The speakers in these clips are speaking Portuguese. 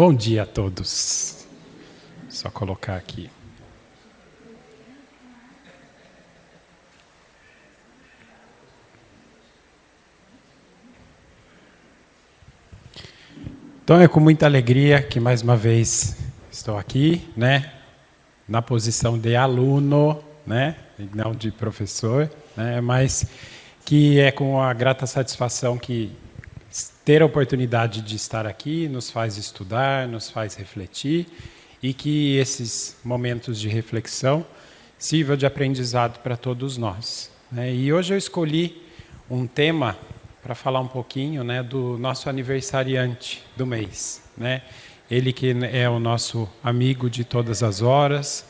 Bom dia a todos. Só colocar aqui. Então é com muita alegria que mais uma vez estou aqui, né, na posição de aluno, né, e não de professor, né, mas que é com a grata satisfação que ter a oportunidade de estar aqui nos faz estudar, nos faz refletir e que esses momentos de reflexão sirvam de aprendizado para todos nós, né. E hoje eu escolhi um tema para falar um pouquinho, né, do nosso aniversariante do mês, né? Ele que é o nosso amigo de todas as horas,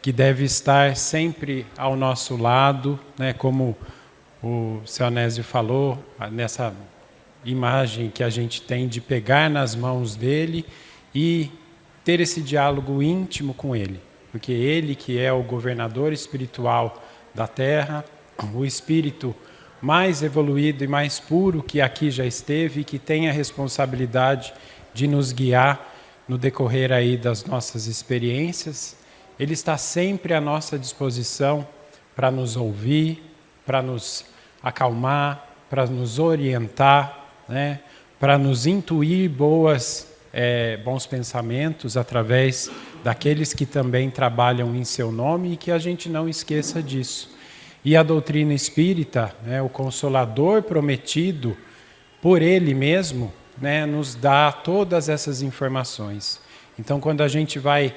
que deve estar sempre ao nosso lado, né, como o seu Anésio falou, nessa imagem que a gente tem de pegar nas mãos dele e ter esse diálogo íntimo com ele, porque ele que é o governador espiritual da Terra, o espírito mais evoluído e mais puro que aqui já esteve e que tem a responsabilidade de nos guiar no decorrer aí das nossas experiências, ele está sempre à nossa disposição para nos ouvir, para nos acalmar, para nos orientar, né, para nos intuir bons pensamentos através daqueles que também trabalham em seu nome e que a gente não esqueça disso. E a doutrina espírita, né, o Consolador prometido por ele mesmo, né, nos dá todas essas informações. Então, quando a gente vai,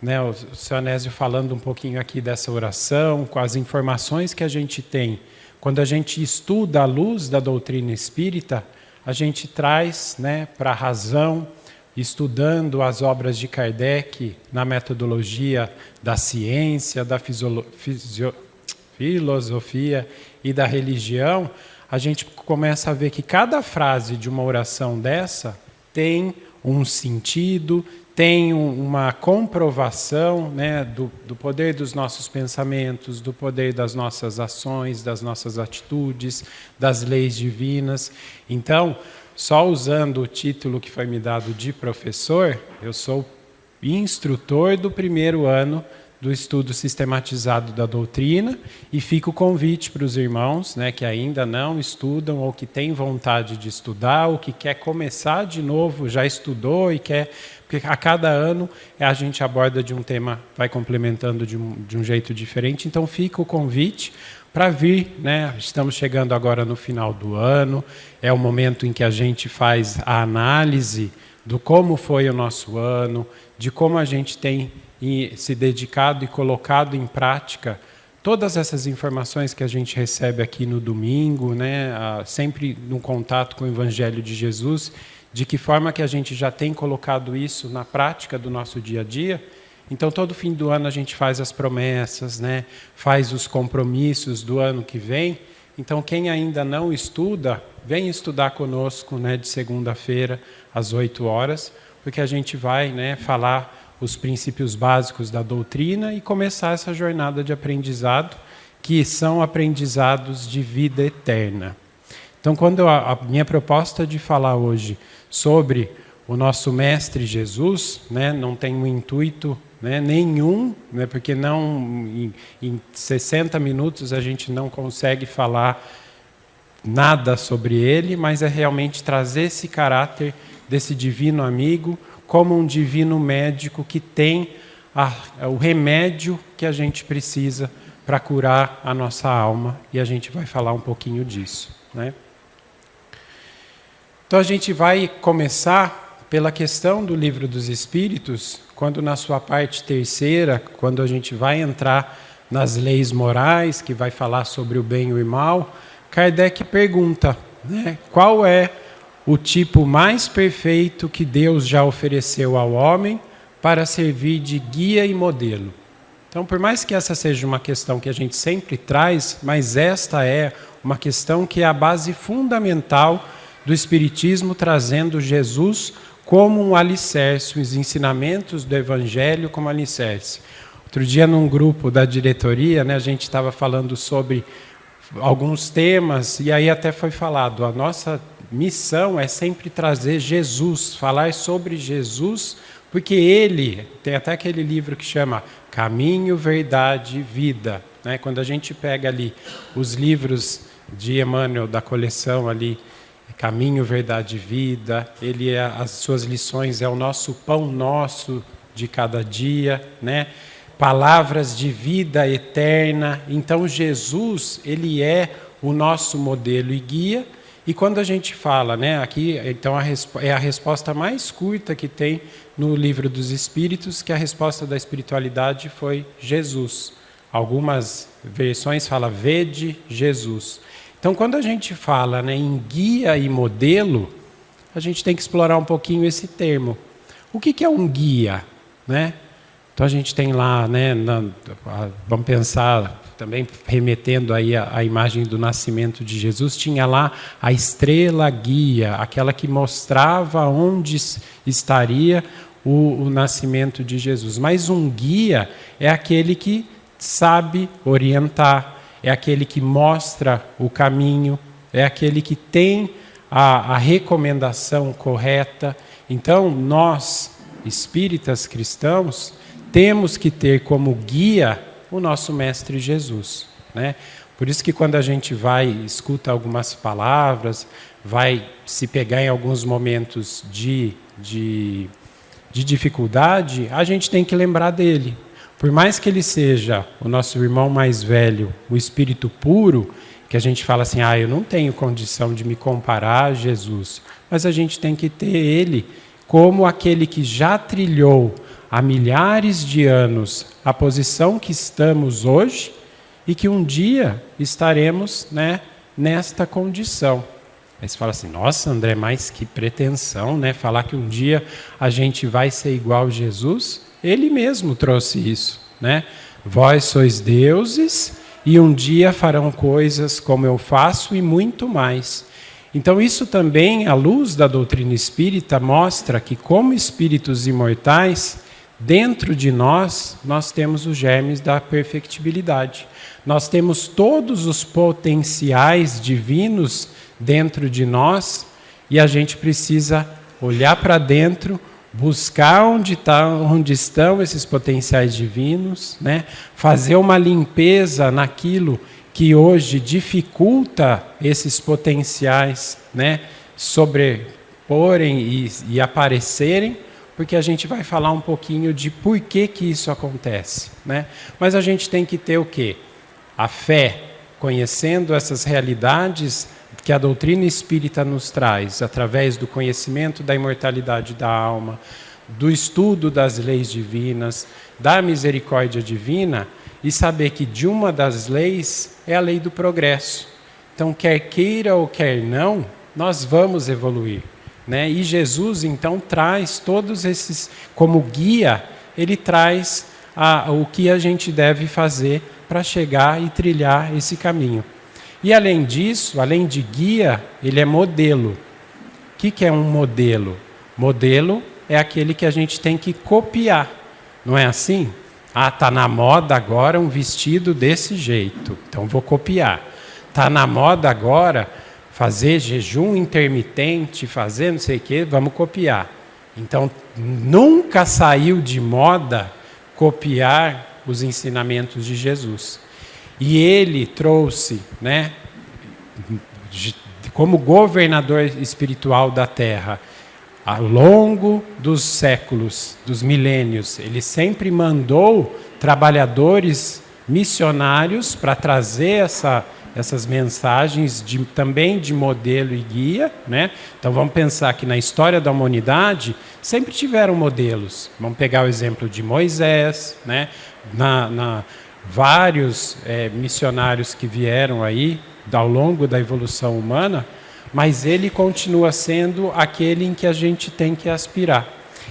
né, o seu Anésio falando um pouquinho aqui dessa oração, com as informações que a gente tem, quando a gente estuda à luz da doutrina espírita, a gente traz, né, para a razão, estudando as obras de Kardec na metodologia da ciência, da filosofia e da religião, a gente começa a ver que cada frase de uma oração dessa tem um sentido, tem uma comprovação, né, do poder dos nossos pensamentos, do poder das nossas ações, das nossas atitudes, das leis divinas. Então, só usando o título que foi me dado de professor, eu sou instrutor do primeiro ano do estudo sistematizado da doutrina, e fica o convite para os irmãos, né, que ainda não estudam ou que têm vontade de estudar ou que quer começar de novo, já estudou e quer, porque a cada ano a gente aborda de um tema, vai complementando de um jeito diferente, então fica o convite para vir, né? Estamos chegando agora no final do ano, é o momento em que a gente faz a análise do como foi o nosso ano, de como a gente tem se dedicado e colocado em prática todas essas informações que a gente recebe aqui no domingo, né, sempre no contato com o Evangelho de Jesus, de que forma que a gente já tem colocado isso na prática do nosso dia a dia. Então, todo fim do ano a gente faz as promessas, né, faz os compromissos do ano que vem. Então, quem ainda não estuda, vem estudar conosco, né, de segunda-feira às 8 horas, porque a gente vai, né, falar os princípios básicos da doutrina e começar essa jornada de aprendizado, que são aprendizados de vida eterna. Então, quando a minha proposta de falar hoje sobre o nosso Mestre Jesus, né, não tem um intuito, né, nenhum, né, porque não em 60 minutos a gente não consegue falar nada sobre ele, mas é realmente trazer esse caráter desse divino amigo como um divino médico que tem o remédio que a gente precisa para curar a nossa alma, e a gente vai falar um pouquinho disso, né? Então a gente vai começar pela questão do Livro dos Espíritos, quando na sua parte terceira, quando a gente vai entrar nas leis morais, que vai falar sobre o bem e o mal, Kardec pergunta, né, qual é o tipo mais perfeito que Deus já ofereceu ao homem para servir de guia e modelo. Então, por mais que essa seja uma questão que a gente sempre traz, mas esta é uma questão que é a base fundamental do Espiritismo, trazendo Jesus como um alicerce, os ensinamentos do Evangelho como alicerce. Outro dia, num grupo da diretoria, né, a gente estava falando sobre alguns temas, e aí até foi falado, a nossa missão é sempre trazer Jesus, falar sobre Jesus, porque ele, tem até aquele livro que chama Caminho, Verdade e Vida, né? Quando a gente pega ali os livros de Emmanuel da coleção ali, Caminho, Verdade e Vida, as suas lições é o nosso pão nosso de cada dia, né? Palavras de vida eterna. Então Jesus, ele é o nosso modelo e guia. E quando a gente fala, né, aqui, então é a resposta mais curta que tem no Livro dos Espíritos, que a resposta da espiritualidade foi Jesus. Algumas versões falam, vede Jesus. Então, quando a gente fala, né, em guia e modelo, a gente tem que explorar um pouquinho esse termo. O que é um guia, né? Então, a gente tem lá, né, vamos pensar, também remetendo aí a imagem do nascimento de Jesus, tinha lá a estrela guia, aquela que mostrava onde estaria o nascimento de Jesus. Mas um guia é aquele que sabe orientar, é aquele que mostra o caminho, é aquele que tem a recomendação correta. Então, nós, espíritas cristãos, temos que ter como guia o nosso Mestre Jesus, né? Por isso que quando a gente escuta algumas palavras, vai se pegar em alguns momentos de dificuldade, a gente tem que lembrar dele. Por mais que ele seja o nosso irmão mais velho, o espírito puro, que a gente fala assim, eu não tenho condição de me comparar a Jesus, mas a gente tem que ter ele como aquele que já trilhou há milhares de anos a posição que estamos hoje e que um dia estaremos, né, nesta condição. Aí você fala assim, nossa, André, mas que pretensão, né? Falar que um dia a gente vai ser igual a Jesus. Ele mesmo trouxe isso, né? Vós sois deuses e um dia farão coisas como eu faço e muito mais. Então isso também, à luz da doutrina espírita, mostra que como espíritos imortais, dentro de nós temos os germes da perfectibilidade. Nós temos todos os potenciais divinos dentro de nós e a gente precisa olhar para dentro, buscar onde estão esses potenciais divinos, né? Fazer uma limpeza naquilo que hoje dificulta esses potenciais, né, sobreporem e aparecerem, porque a gente vai falar um pouquinho de por que isso acontece, né? Mas a gente tem que ter o quê? A fé, conhecendo essas realidades que a doutrina espírita nos traz, através do conhecimento da imortalidade da alma, do estudo das leis divinas, da misericórdia divina, e saber que de uma das leis é a lei do progresso. Então, quer queira ou quer não, nós vamos evoluir, né? E Jesus, então, traz todos esses, como guia, ele traz o que a gente deve fazer para chegar e trilhar esse caminho. E além disso, além de guia, ele é modelo. O que é um modelo? Modelo é aquele que a gente tem que copiar, não é assim? Está na moda agora um vestido desse jeito, então vou copiar. Está na moda agora fazer jejum intermitente, fazer não sei o quê, vamos copiar. Então, nunca saiu de moda copiar os ensinamentos de Jesus. E ele trouxe, né, como governador espiritual da Terra, ao longo dos séculos, dos milênios, ele sempre mandou trabalhadores missionários para trazer essas mensagens também de modelo e guia, né? Então vamos pensar que na história da humanidade sempre tiveram modelos. Vamos pegar o exemplo de Moisés, né? Vários missionários que vieram aí ao longo da evolução humana, mas ele continua sendo aquele em que a gente tem que aspirar.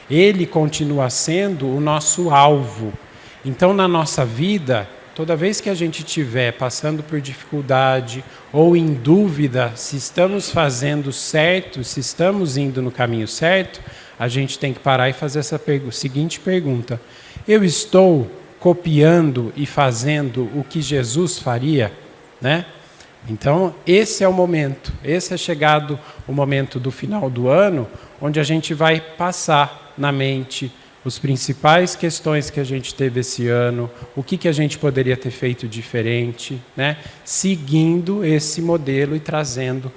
Ele continua sendo o nosso alvo. Então, na nossa vida, toda vez que a gente estiver passando por dificuldade ou em dúvida se estamos fazendo certo, se estamos indo no caminho certo, a gente tem que parar e fazer essa seguinte pergunta: eu estou copiando e fazendo o que Jesus faria, né? Então, esse é o momento, esse é chegado o momento do final do ano, onde a gente vai passar na mente as principais questões que a gente teve esse ano, o que a gente poderia ter feito diferente, né? Seguindo esse modelo e trazendo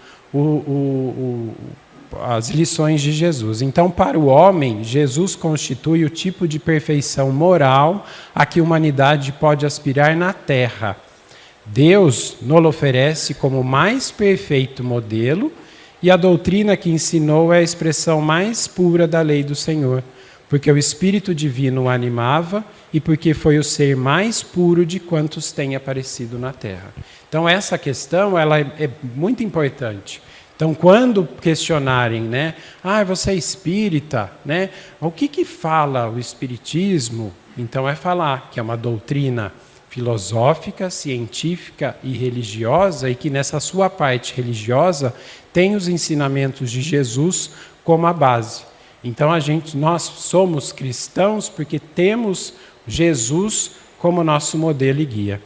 as lições de Jesus. Então, para o homem, Jesus constitui o tipo de perfeição moral a que a humanidade pode aspirar na Terra. Deus nos oferece como o mais perfeito modelo, e a doutrina que ensinou é a expressão mais pura da lei do Senhor, porque o Espírito Divino o animava e porque foi o ser mais puro de quantos tem aparecido na Terra. Então, essa questão ela é muito importante. Então, quando questionarem, né, você é espírita, né, o que fala o espiritismo? Então, é falar que é uma doutrina filosófica, científica e religiosa, e que nessa sua parte religiosa tem os ensinamentos de Jesus como a base. Então nós somos cristãos porque temos Jesus como nosso modelo e guia.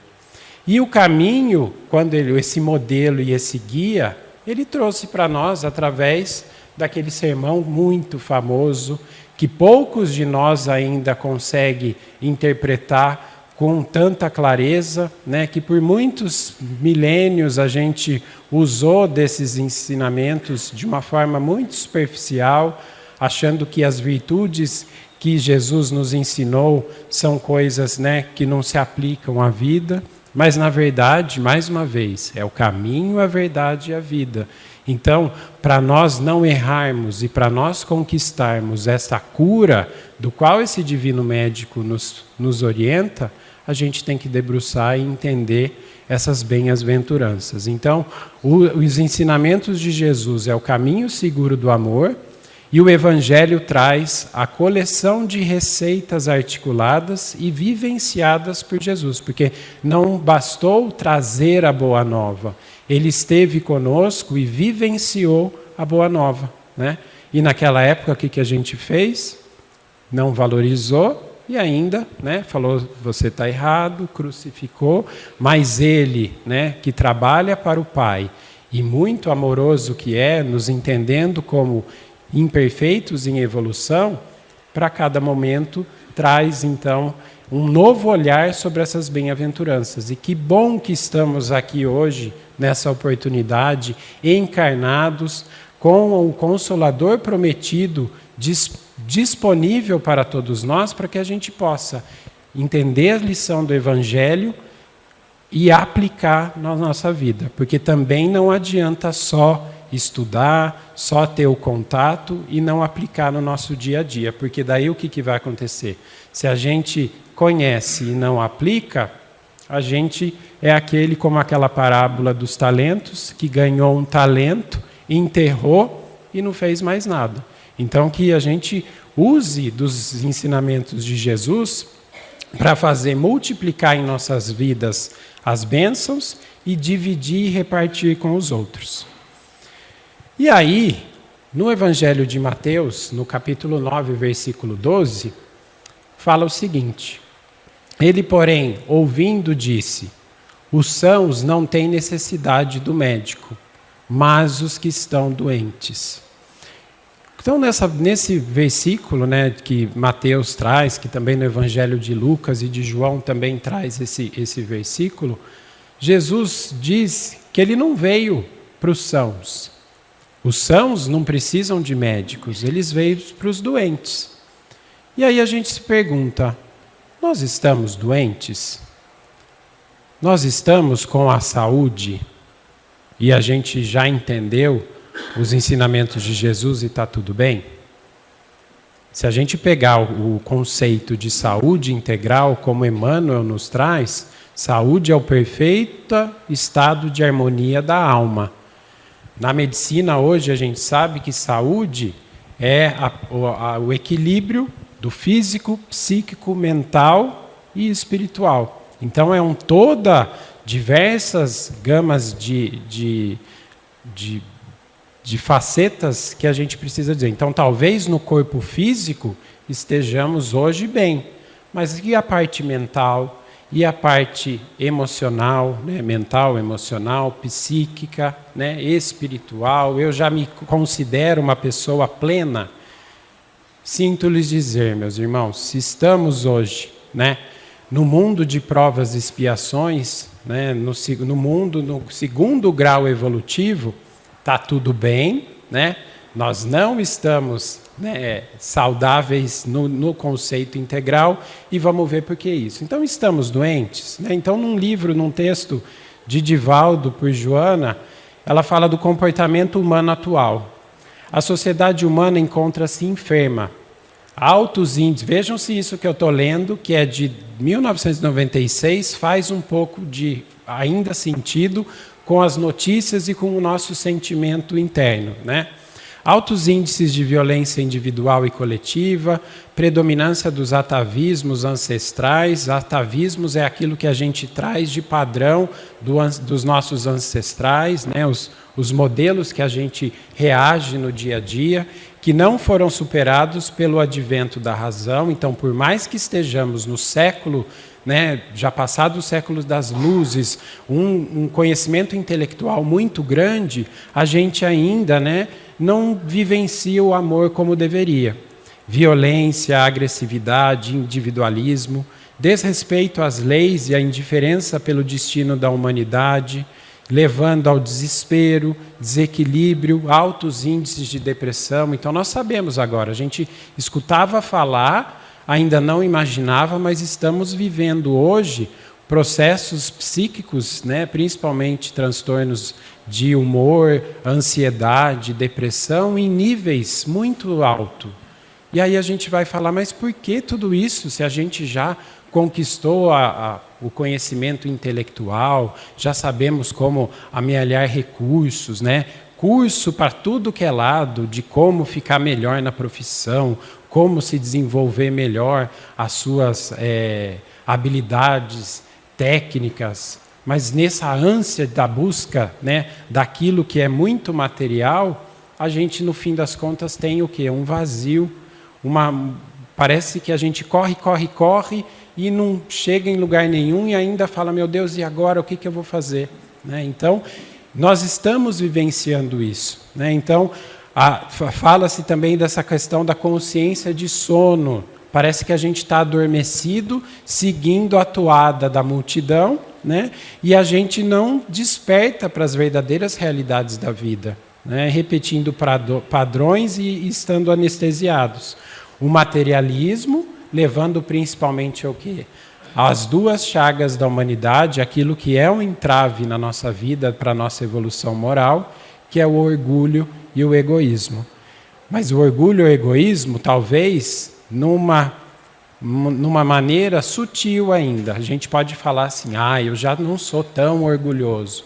E o caminho, quando esse modelo e esse guia, ele trouxe para nós através daquele sermão muito famoso, que poucos de nós ainda conseguem interpretar com tanta clareza, né, que por muitos milênios a gente usou desses ensinamentos de uma forma muito superficial, achando que as virtudes que Jesus nos ensinou são coisas, né, que não se aplicam à vida, mas na verdade, mais uma vez, é o caminho, a verdade e a vida. Então, para nós não errarmos e para nós conquistarmos essa cura do qual esse divino médico nos orienta, a gente tem que debruçar e entender essas bem-aventuranças. Então, os ensinamentos de Jesus é o caminho seguro do amor, e o Evangelho traz a coleção de receitas articuladas e vivenciadas por Jesus, porque não bastou trazer a Boa Nova, ele esteve conosco e vivenciou a Boa Nova, né? E naquela época, o que a gente fez? Não valorizou e ainda, né, falou, você está errado, crucificou, mas ele, né, que trabalha para o Pai e muito amoroso que é, nos entendendo como imperfeitos em evolução, para cada momento traz então um novo olhar sobre essas bem-aventuranças. E que bom que estamos aqui hoje, nessa oportunidade, encarnados, com o Consolador prometido disponível para todos nós, para que a gente possa entender a lição do Evangelho e aplicar na nossa vida. Porque também não adianta só estudar, só ter o contato e não aplicar no nosso dia a dia, porque daí o que vai acontecer? Se a gente conhece e não aplica, a gente é aquele, como aquela parábola dos talentos, que ganhou um talento, enterrou e não fez mais nada. Então, que a gente use dos ensinamentos de Jesus para fazer multiplicar em nossas vidas as bênçãos e dividir e repartir com os outros. E aí, no Evangelho de Mateus, no capítulo 9, versículo 12, fala o seguinte: ele, porém, ouvindo, disse: os sãos não têm necessidade do médico, mas os que estão doentes. Então, nesse versículo, né, que Mateus traz, que também no Evangelho de Lucas e de João também traz esse versículo, Jesus diz que ele não veio para os sãos. Os sãos não precisam de médicos, eles veio para os doentes. E aí a gente se pergunta, nós estamos doentes? Nós estamos com a saúde? E a gente já entendeu os ensinamentos de Jesus e está tudo bem? Se a gente pegar o conceito de saúde integral, como Emmanuel nos traz, saúde é o perfeito estado de harmonia da alma. Na medicina hoje a gente sabe que saúde é o equilíbrio do físico, psíquico, mental e espiritual. Então toda diversas gamas de facetas que a gente precisa dizer. Então talvez no corpo físico estejamos hoje bem, mas e a parte mental? e a parte emocional, né, mental, emocional, psíquica, né, espiritual. Eu já me considero uma pessoa plena. Sinto-lhes dizer, meus irmãos, se estamos hoje, né, no mundo de provas e expiações, né, no mundo, no segundo grau evolutivo, está tudo bem, né? Nós não estamos, né, saudáveis no conceito integral, e vamos ver por que isso. Então, estamos doentes, né? Então, num texto de Divaldo por Joana, ela fala do comportamento humano atual. A sociedade humana encontra-se enferma. Altos índices, vejam se isso que eu estou lendo, que é de 1996, faz um pouco de ainda sentido com as notícias e com o nosso sentimento interno, né? Altos índices de violência individual e coletiva, predominância dos atavismos ancestrais. Atavismos é aquilo que a gente traz de padrão dos nossos ancestrais, né? Os modelos que a gente reage no dia a dia, que não foram superados pelo advento da razão. Então, por mais que estejamos no século, né, já passado o século das luzes, um conhecimento intelectual muito grande, a gente ainda, né, não vivencia o amor como deveria. Violência, agressividade, individualismo, desrespeito às leis e a indiferença pelo destino da humanidade, levando ao desespero, desequilíbrio, altos índices de depressão. Então, nós sabemos agora, a gente escutava falar, ainda não imaginava, mas estamos vivendo hoje processos psíquicos, né, principalmente transtornos de humor, ansiedade, depressão, em níveis muito altos. E aí a gente vai falar, mas por que tudo isso, se a gente já conquistou o conhecimento intelectual, já sabemos como amealhar recursos, né? Curso para tudo que é lado, de como ficar melhor na profissão, como se desenvolver melhor as suas habilidades técnicas, mas nessa ânsia da busca, né, daquilo que é muito material, a gente, no fim das contas, tem o quê? Um vazio, parece que a gente corre e não chega em lugar nenhum e ainda fala, meu Deus, e agora o que eu vou fazer? Né? Então, nós estamos vivenciando isso. Né? Então, fala-se também dessa questão da consciência de sono. Parece que a gente está adormecido, seguindo a toada da multidão, né? E a gente não desperta para as verdadeiras realidades da vida, né? Repetindo padrões e estando anestesiados. O materialismo, levando principalmente ao quê? As duas chagas da humanidade, aquilo que é um entrave na nossa vida para a nossa evolução moral, que é o orgulho e o egoísmo. Mas o orgulho e o egoísmo, talvez, numa maneira sutil ainda. A gente pode falar assim, eu já não sou tão orgulhoso,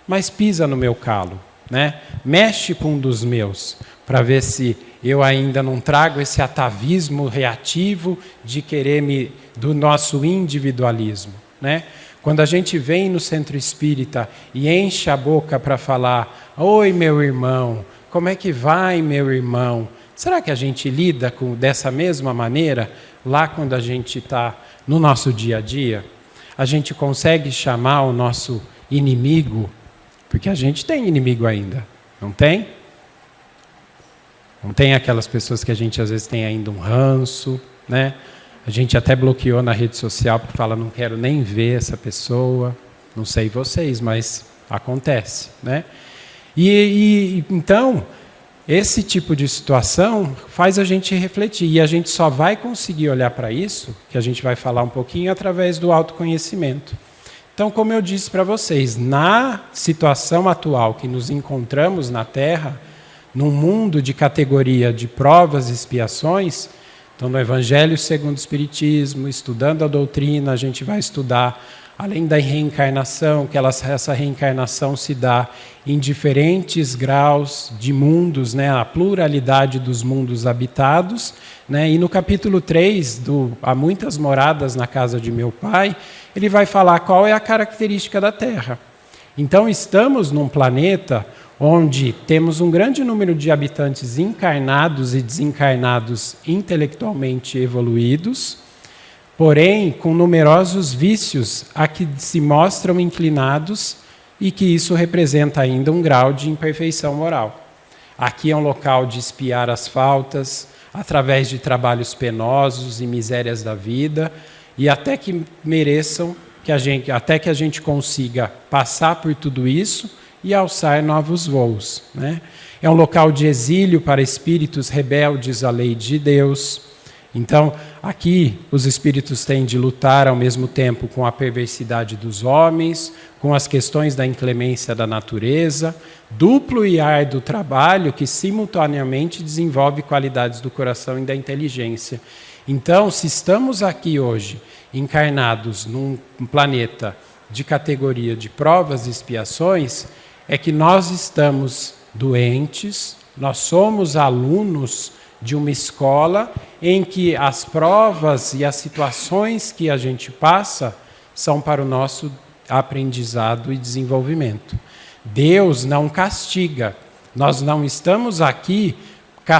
mas pisa no meu calo, né? Mexe com um dos meus, para ver se eu ainda não trago esse atavismo reativo de querer do nosso individualismo, né? Quando a gente vem no centro espírita e enche a boca para falar, oi meu irmão, como é que vai meu irmão? Será que a gente lida dessa mesma maneira lá quando a gente está no nosso dia a dia? A gente consegue chamar o nosso inimigo, porque a gente tem inimigo ainda, não tem? Não tem aquelas pessoas que a gente às vezes tem ainda um ranço, né? A gente até bloqueou na rede social porque fala, não quero nem ver essa pessoa. Não sei vocês, mas acontece, né? Então, esse tipo de situação faz a gente refletir. E a gente só vai conseguir olhar para isso, que a gente vai falar um pouquinho, através do autoconhecimento. Então, como eu disse para vocês, na situação atual que nos encontramos na Terra, num mundo de categoria de provas e expiações, então no Evangelho segundo o Espiritismo, estudando a doutrina, a gente vai estudar, além da reencarnação, que essa reencarnação se dá em diferentes graus de mundos, né, a pluralidade dos mundos habitados, né, e no capítulo 3, Há Muitas Moradas na Casa de Meu Pai, ele vai falar qual é a característica da Terra. Então estamos num planeta onde temos um grande número de habitantes encarnados e desencarnados intelectualmente evoluídos, porém com numerosos vícios a que se mostram inclinados e que isso representa ainda um grau de imperfeição moral. Aqui é um local de expiar as faltas, através de trabalhos penosos e misérias da vida, e até que mereçam, até que a gente consiga passar por tudo isso e alçar novos voos, né? É um local de exílio para espíritos rebeldes à lei de Deus. Então, aqui os espíritos têm de lutar ao mesmo tempo com a perversidade dos homens, com as questões da inclemência da natureza, duplo e árduo trabalho que simultaneamente desenvolve qualidades do coração e da inteligência. Então, se estamos aqui hoje encarnados num planeta de categoria de provas e expiações, é que nós estamos doentes, nós somos alunos de uma escola em que as provas e as situações que a gente passa são para o nosso aprendizado e desenvolvimento. Deus não castiga. Nós não estamos aqui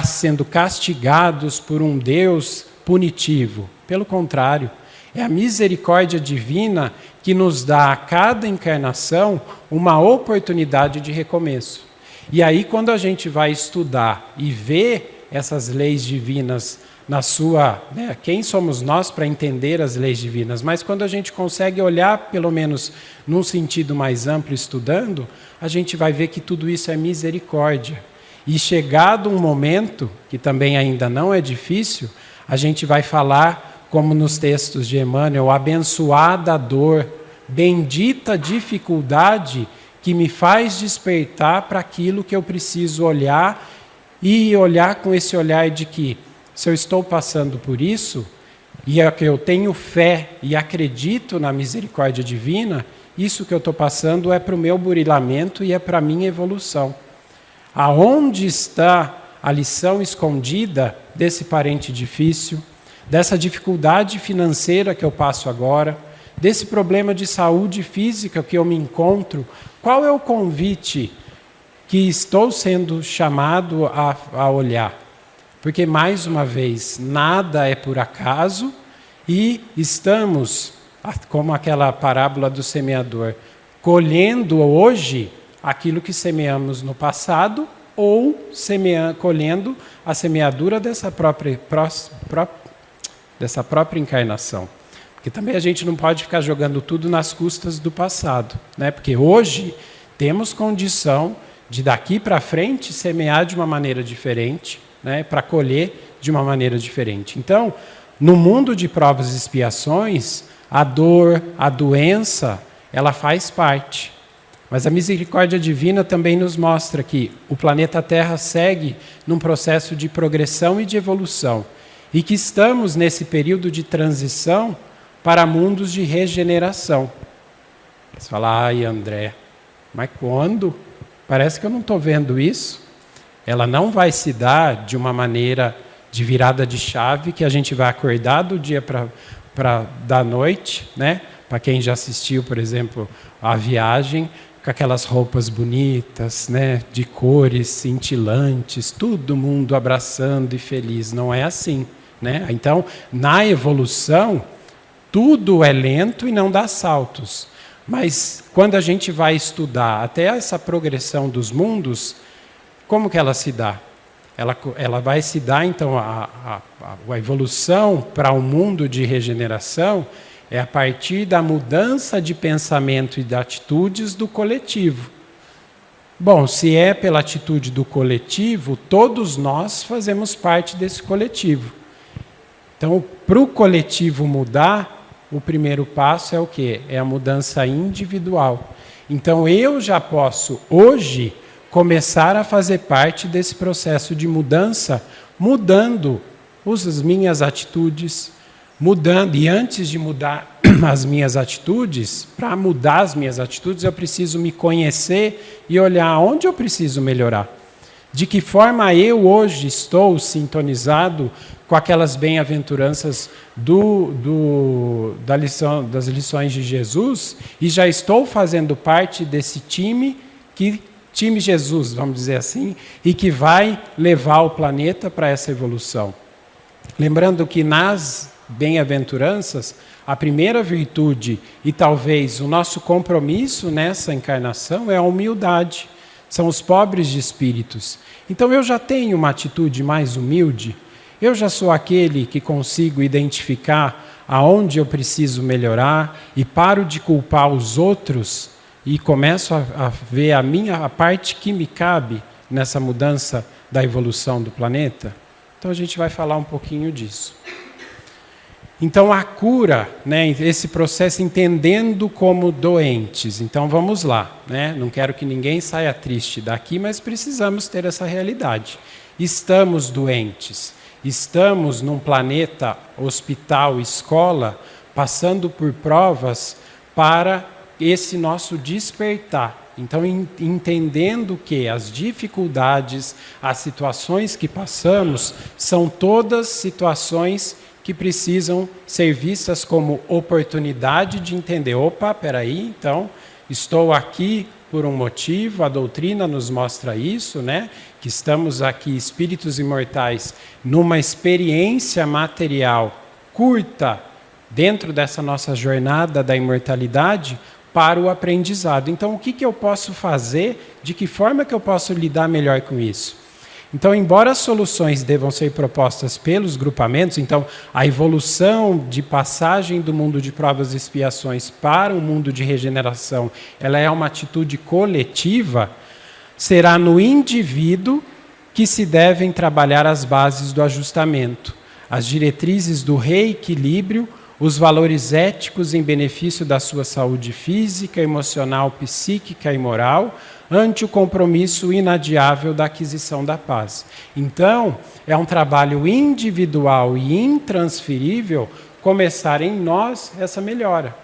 sendo castigados por um Deus punitivo. Pelo contrário, é a misericórdia divina que nos dá a cada encarnação uma oportunidade de recomeço. E aí, quando a gente vai estudar e ver essas leis divinas na sua... quem somos nós para entender as leis divinas? Mas quando a gente consegue olhar, pelo menos num sentido mais amplo, estudando, a gente vai ver que tudo isso é misericórdia. E chegado um momento, que também ainda não é difícil, a gente vai falar, como nos textos de Emmanuel, abençoada dor, bendita dificuldade que me faz despertar para aquilo que eu preciso olhar, e olhar com esse olhar de que, se eu estou passando por isso, e é que eu tenho fé e acredito na misericórdia divina, isso que eu estou passando é para o meu burilamento e é para a minha evolução. Aonde está a lição escondida desse parente difícil, dessa dificuldade financeira que eu passo agora, desse problema de saúde física que eu me encontro? Qual é o convite que estou sendo chamado a olhar? Porque, mais uma vez, nada é por acaso e estamos, como aquela parábola do semeador, colhendo hoje aquilo que semeamos no passado ou colhendo a semeadura dessa própria encarnação. Porque também a gente não pode ficar jogando tudo nas custas do passado, né? Porque hoje temos condição de daqui para frente semear de uma maneira diferente, né? Para colher de uma maneira diferente. Então, no mundo de provas e expiações, a dor, a doença, ela faz parte. Mas a misericórdia divina também nos mostra que o planeta Terra segue num processo de progressão e de evolução. E que estamos nesse período de transição para mundos de regeneração. Você fala, ai André, mas quando? Parece que eu não estou vendo isso. Ela não vai se dar de uma maneira de virada de chave, que a gente vai acordar do dia da noite, né? Para quem já assistiu, por exemplo, a Viagem, com aquelas roupas bonitas, né? De cores cintilantes, todo mundo abraçando e feliz. Não é assim, né? Então, na evolução, tudo é lento e não dá saltos. Mas quando a gente vai estudar até essa progressão dos mundos, como que ela se dá? Ela vai se dar, então, a evolução para um mundo de regeneração é a partir da mudança de pensamento e de atitudes do coletivo. Bom, se é pela atitude do coletivo, todos nós fazemos parte desse coletivo. Então, para o coletivo mudar, o primeiro passo é o quê? É a mudança individual. Então, eu já posso, hoje, começar a fazer parte desse processo de mudança, mudando as minhas atitudes, e antes de mudar as minhas atitudes, para mudar as minhas atitudes, eu preciso me conhecer e olhar onde eu preciso melhorar. De que forma eu hoje estou sintonizado com aquelas bem-aventuranças das lições de Jesus e já estou fazendo parte desse time Jesus, vamos dizer assim, e que vai levar o planeta para essa evolução. Lembrando que nas bem-aventuranças, a primeira virtude e talvez o nosso compromisso nessa encarnação é a humildade. São os pobres de espíritos. Então eu já tenho uma atitude mais humilde, eu já sou aquele que consigo identificar aonde eu preciso melhorar e paro de culpar os outros e começo a ver a parte que me cabe nessa mudança da evolução do planeta. Então a gente vai falar um pouquinho disso. Então a cura, né, esse processo entendendo como doentes. Então vamos lá, né? Não quero que ninguém saia triste daqui, mas precisamos ter essa realidade. Estamos doentes, estamos num planeta, hospital, escola, passando por provas para esse nosso despertar. Então, entendendo que as dificuldades, as situações que passamos, são todas situações que precisam ser vistas como oportunidade de entender, opa, peraí, então, estou aqui por um motivo, a doutrina nos mostra isso, né? Que estamos aqui, espíritos imortais, numa experiência material curta, dentro dessa nossa jornada da imortalidade, para o aprendizado. Então, o que eu posso fazer? De que forma que eu posso lidar melhor com isso? Então, embora as soluções devam ser propostas pelos grupamentos, então, a evolução de passagem do mundo de provas e expiações para o mundo de regeneração, ela é uma atitude coletiva, será no indivíduo que se devem trabalhar as bases do ajustamento, as diretrizes do reequilíbrio, os valores éticos em benefício da sua saúde física, emocional, psíquica e moral, ante o compromisso inadiável da aquisição da paz. Então, é um trabalho individual e intransferível começar em nós essa melhora.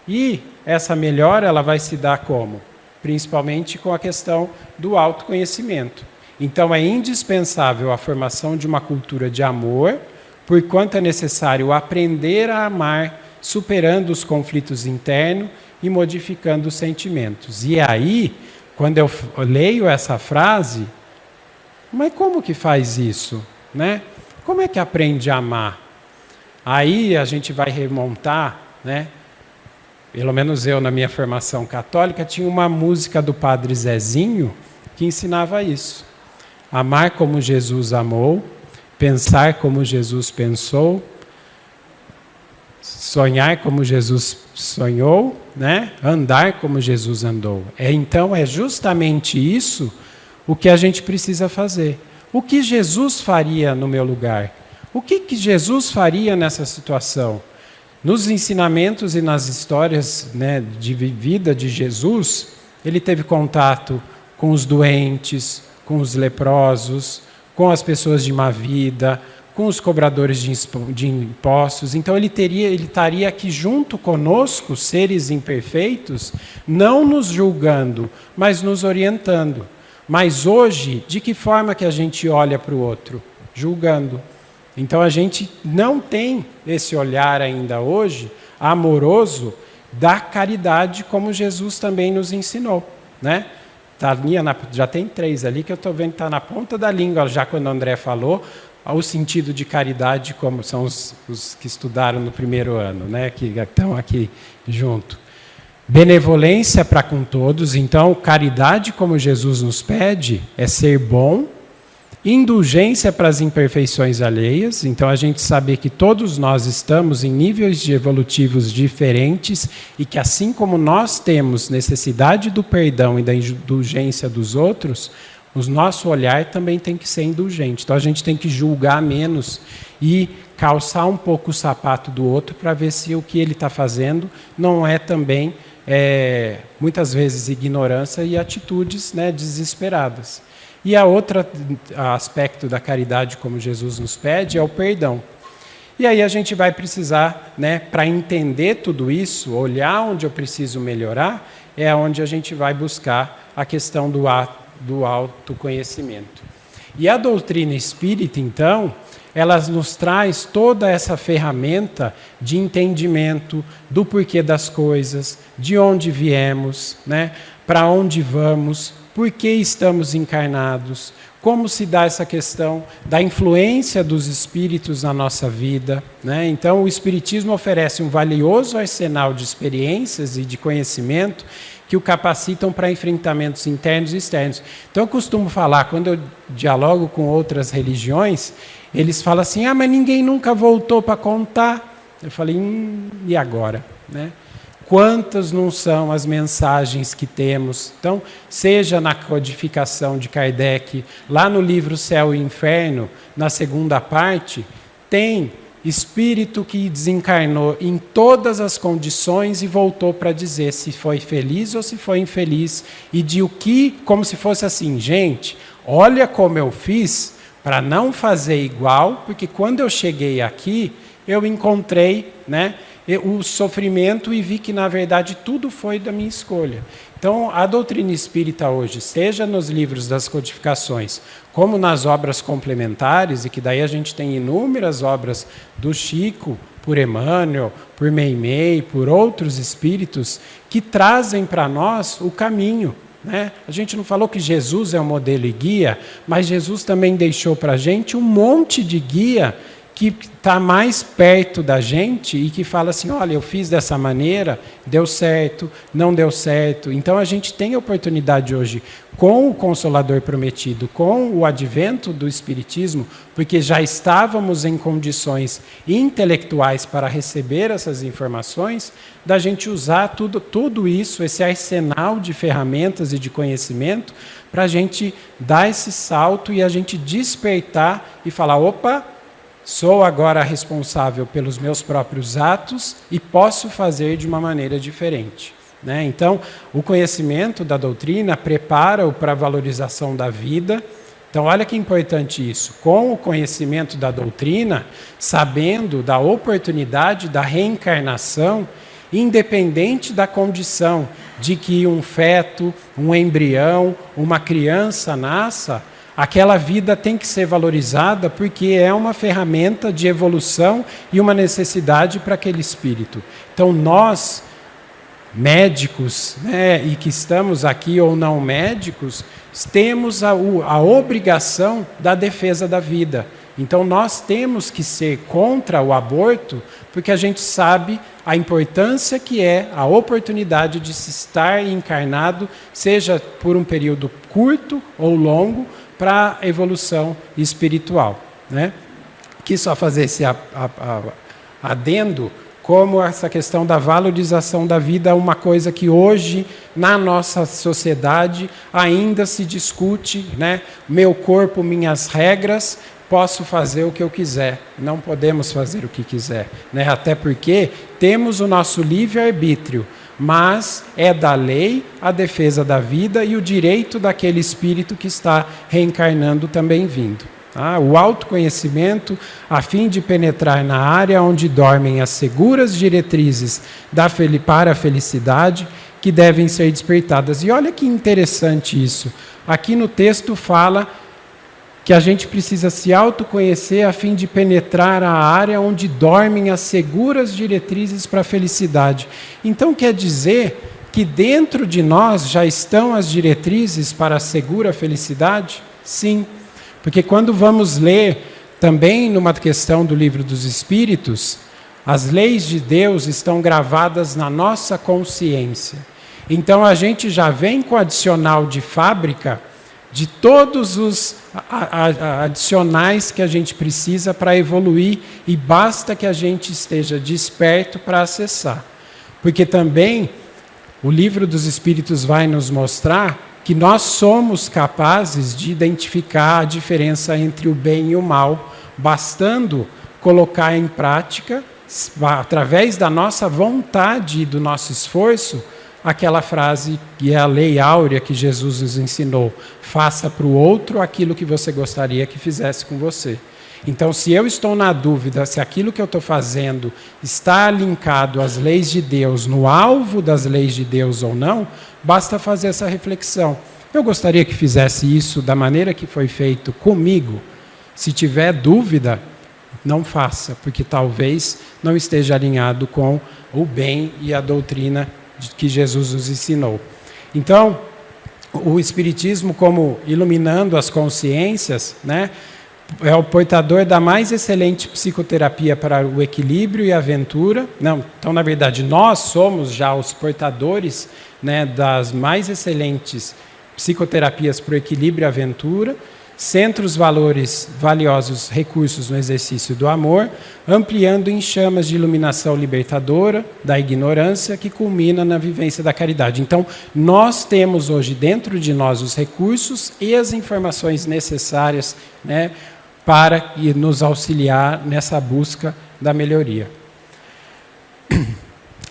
E essa melhora ela vai se dar como? Principalmente com a questão do autoconhecimento. Então, é indispensável a formação de uma cultura de amor, porquanto é necessário aprender a amar, superando os conflitos internos e modificando os sentimentos. E aí, quando eu leio essa frase, mas como que faz isso? Né? Como é que aprende a amar? Aí a gente vai remontar, né? Pelo menos eu, na minha formação católica, tinha uma música do Padre Zezinho que ensinava isso. Amar como Jesus amou, pensar como Jesus pensou, sonhar como Jesus sonhou, né? Andar como Jesus andou. Então, é justamente isso o que a gente precisa fazer. O que Jesus faria no meu lugar? O que Jesus faria nessa situação? Nos ensinamentos e nas histórias, né, de vida de Jesus, ele teve contato com os doentes, com os leprosos, com as pessoas de má vida, com os cobradores de impostos. Então ele estaria aqui junto conosco, seres imperfeitos, não nos julgando, mas nos orientando. Mas hoje, de que forma que a gente olha para o outro? Julgando. Então a gente não tem esse olhar ainda hoje amoroso da caridade, como Jesus também nos ensinou, né? Já tem 3 ali que eu estou vendo que está na ponta da língua, já quando o André falou, o sentido de caridade, como são os que estudaram no primeiro ano, né, que estão aqui junto. Benevolência para com todos, então, caridade, como Jesus nos pede, é ser bom. Indulgência para as imperfeições alheias, então a gente saber que todos nós estamos em níveis evolutivos diferentes e que assim como nós temos necessidade do perdão e da indulgência dos outros, o nosso olhar também tem que ser indulgente. Então a gente tem que julgar menos e calçar um pouco o sapato do outro para ver se o que ele está fazendo não é também, muitas vezes, ignorância e atitudes, né, desesperadas. E a outro aspecto da caridade, como Jesus nos pede, é o perdão. E aí a gente vai precisar, né, para entender tudo isso, olhar onde eu preciso melhorar, é onde a gente vai buscar a questão do autoconhecimento. E a doutrina espírita, então, ela nos traz toda essa ferramenta de entendimento do porquê das coisas, de onde viemos, né, para onde vamos, por que estamos encarnados, como se dá essa questão da influência dos espíritos na nossa vida, né? Então, o Espiritismo oferece um valioso arsenal de experiências e de conhecimento que o capacitam para enfrentamentos internos e externos. Então, eu costumo falar, quando eu dialogo com outras religiões, eles falam assim, mas ninguém nunca voltou para contar. Eu falei, e agora? Né? Quantas não são as mensagens que temos? Então, seja na codificação de Kardec, lá no livro Céu e Inferno, na segunda parte, tem espírito que desencarnou em todas as condições e voltou para dizer se foi feliz ou se foi infeliz. E de o que, como se fosse assim, gente, olha como eu fiz para não fazer igual, porque quando eu cheguei aqui, eu encontrei, né, o sofrimento e vi que, na verdade, tudo foi da minha escolha. Então, a doutrina espírita hoje, seja nos livros das codificações, como nas obras complementares, e que daí a gente tem inúmeras obras do Chico, por Emmanuel, por Meimei, por outros espíritos, que trazem para nós o caminho. Né? A gente não falou que Jesus é o modelo e guia, mas Jesus também deixou para a gente um monte de guia que está mais perto da gente e que fala assim, olha, eu fiz dessa maneira, deu certo, não deu certo. Então, a gente tem a oportunidade hoje, com o Consolador Prometido, com o advento do Espiritismo, porque já estávamos em condições intelectuais para receber essas informações, da gente usar tudo isso, esse arsenal de ferramentas e de conhecimento, para a gente dar esse salto e a gente despertar e falar, opa, sou agora responsável pelos meus próprios atos e posso fazer de uma maneira diferente. Né? Então, o conhecimento da doutrina prepara-o para a valorização da vida. Então, olha que importante isso. Com o conhecimento da doutrina, sabendo da oportunidade da reencarnação, independente da condição de que um feto, um embrião, uma criança nasça, aquela vida tem que ser valorizada porque é uma ferramenta de evolução e uma necessidade para aquele espírito. Então, nós, médicos, né, e que estamos aqui ou não médicos, temos a obrigação da defesa da vida. Então, nós temos que ser contra o aborto porque a gente sabe a importância que é a oportunidade de se estar encarnado, seja por um período curto ou longo, para a evolução espiritual. Né? Quis só fazer esse adendo, como essa questão da valorização da vida é uma coisa que hoje, na nossa sociedade, ainda se discute, né? Meu corpo, minhas regras, posso fazer o que eu quiser, não podemos fazer o que quiser. Né? Até porque temos o nosso livre-arbítrio, mas é da lei a defesa da vida e o direito daquele espírito que está reencarnando também vindo. Tá? O autoconhecimento, a fim de penetrar na área onde dormem as seguras diretrizes para a felicidade, que devem ser despertadas. E olha que interessante isso. Aqui no texto fala que a gente precisa se autoconhecer a fim de penetrar a área onde dormem as seguras diretrizes para a felicidade. Então, quer dizer que dentro de nós já estão as diretrizes para a segura felicidade? Sim, porque quando vamos ler também numa questão do Livro dos Espíritos, as leis de Deus estão gravadas na nossa consciência. Então, a gente já vem com o adicional de fábrica de todos os adicionais que a gente precisa para evoluir e basta que a gente esteja desperto para acessar. Porque também o Livro dos Espíritos vai nos mostrar que nós somos capazes de identificar a diferença entre o bem e o mal, bastando colocar em prática, através da nossa vontade e do nosso esforço, aquela frase que é a lei áurea que Jesus nos ensinou: faça para o outro aquilo que você gostaria que fizesse com você. Então, se eu estou na dúvida se aquilo que eu estou fazendo está linkado às leis de Deus, no alvo das leis de Deus ou não, basta fazer essa reflexão. Eu gostaria que fizesse isso da maneira que foi feito comigo. Se tiver dúvida, não faça, porque talvez não esteja alinhado com o bem e a doutrina que Jesus nos ensinou. Então, o Espiritismo como iluminando as consciências, né? É o portador da mais excelente psicoterapia para o equilíbrio e a aventura. Não, então, na verdade, nós somos já os portadores, né, das mais excelentes psicoterapias para o equilíbrio e a aventura. Centra os valiosos recursos no exercício do amor, ampliando em chamas de iluminação libertadora da ignorância que culmina na vivência da caridade. Então, nós temos hoje dentro de nós os recursos e as informações necessárias, né, para nos auxiliar nessa busca da melhoria.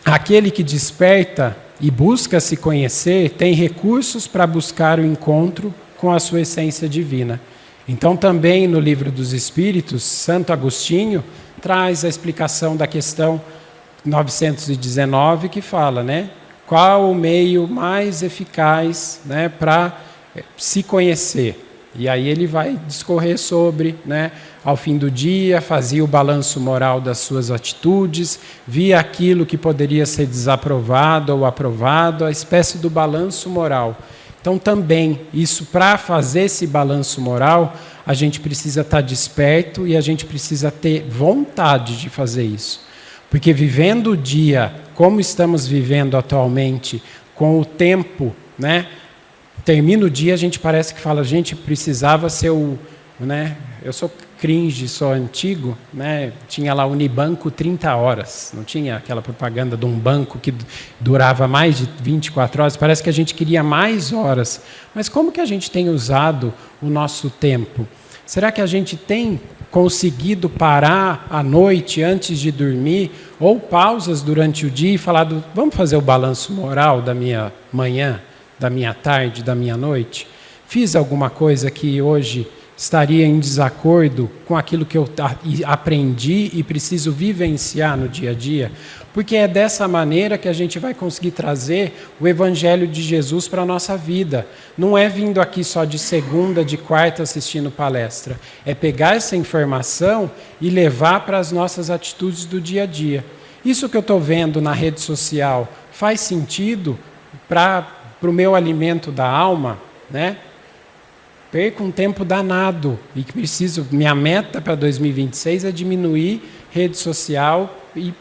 Aquele que desperta e busca se conhecer tem recursos para buscar o encontro com a sua essência divina. Então, também no Livro dos Espíritos, Santo Agostinho traz a explicação da questão 919, que fala, né, qual o meio mais eficaz, né, para se conhecer. E aí ele vai discorrer sobre, né, ao fim do dia, fazia o balanço moral das suas atitudes, via aquilo que poderia ser desaprovado ou aprovado, a espécie do balanço moral. Então, também, isso, para fazer esse balanço moral, a gente precisa estar desperto e a gente precisa ter vontade de fazer isso. Porque vivendo o dia, como estamos vivendo atualmente, com o tempo, né? Termina o dia, a gente parece que fala, gente, precisava ser o... Né? Eu sou cringe, sou antigo, né? Tinha lá Unibanco 30 horas, não tinha aquela propaganda de um banco que durava mais de 24 horas, parece que a gente queria mais horas. Mas como que a gente tem usado o nosso tempo? Será que a gente tem conseguido parar à noite antes de dormir, ou pausas durante o dia e falar, vamos fazer o balanço moral da minha manhã, da minha tarde, da minha noite? Fiz alguma coisa que hoje estaria em desacordo com aquilo que eu aprendi e preciso vivenciar no dia a dia? Porque é dessa maneira que a gente vai conseguir trazer o Evangelho de Jesus para a nossa vida. Não é vindo aqui só de segunda, de quarta assistindo palestra. É pegar essa informação e levar para as nossas atitudes do dia a dia. Isso que eu estou vendo na rede social faz sentido para o meu alimento da alma, né? Perco um tempo danado e que preciso. Minha meta para 2026 é diminuir rede social e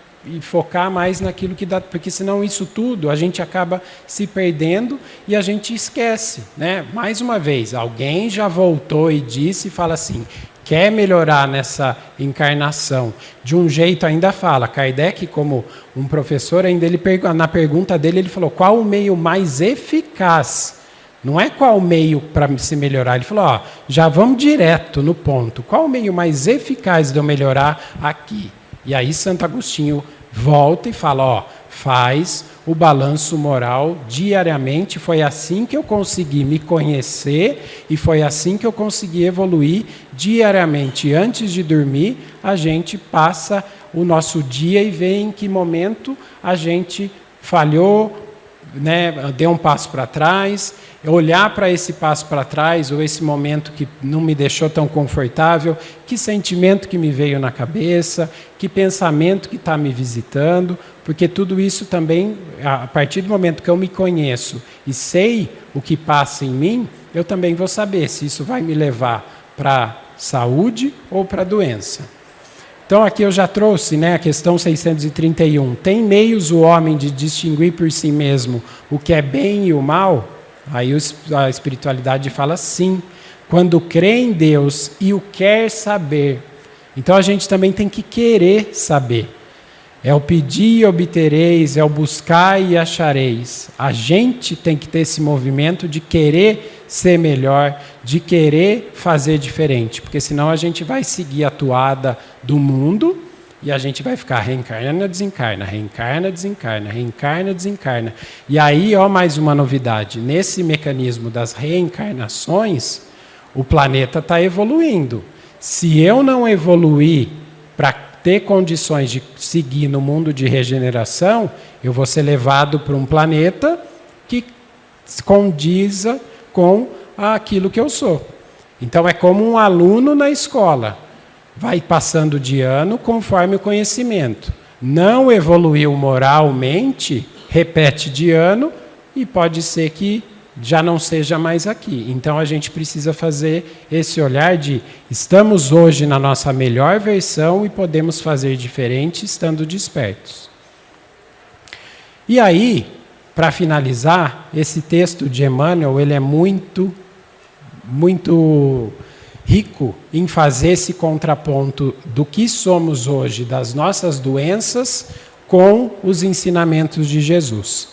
focar mais naquilo que dá, porque senão isso tudo a gente acaba se perdendo e a gente esquece, né? Mais uma vez, alguém já voltou e disse e fala assim: quer melhorar nessa encarnação? De um jeito ainda fala. Kardec, como um professor, ainda na pergunta dele, ele falou: qual o meio mais eficaz? Não é qual o meio para se melhorar. Ele falou, já vamos direto no ponto. Qual o meio mais eficaz de eu melhorar aqui? E aí Santo Agostinho volta e fala, faz o balanço moral diariamente. Foi assim que eu consegui me conhecer e foi assim que eu consegui evoluir diariamente. Antes de dormir, a gente passa o nosso dia e vê em que momento a gente falhou, né, deu um passo para trás, olhar para esse passo para trás, ou esse momento que não me deixou tão confortável, que sentimento que me veio na cabeça, que pensamento que está me visitando, porque tudo isso também, a partir do momento que eu me conheço e sei o que passa em mim, eu também vou saber se isso vai me levar para saúde ou para doença. Então, aqui eu já trouxe, né, a questão 631. Tem meios o homem de distinguir por si mesmo o que é bem e o mal? Aí a espiritualidade fala sim. Quando crê em Deus e o quer saber. Então, a gente também tem que querer saber. É o pedir e obtereis, é o buscar e achareis. A gente tem que ter esse movimento de querer ser melhor, de querer fazer diferente, porque senão a gente vai seguir a toada do mundo e a gente vai ficar reencarna, desencarna, reencarna, desencarna, reencarna, desencarna. E aí, mais uma novidade, nesse mecanismo das reencarnações, o planeta está evoluindo. Se eu não evoluir para ter condições de seguir no mundo de regeneração, eu vou ser levado para um planeta que condiza com aquilo que eu sou. Então, é como um aluno na escola. Vai passando de ano conforme o conhecimento. Não evoluiu moralmente, repete de ano e pode ser que já não seja mais aqui. Então a gente precisa fazer esse olhar de estamos hoje na nossa melhor versão e podemos fazer diferente estando despertos. E aí, para finalizar, esse texto de Emmanuel, ele é muito rico em fazer esse contraponto do que somos hoje, das nossas doenças, com os ensinamentos de Jesus.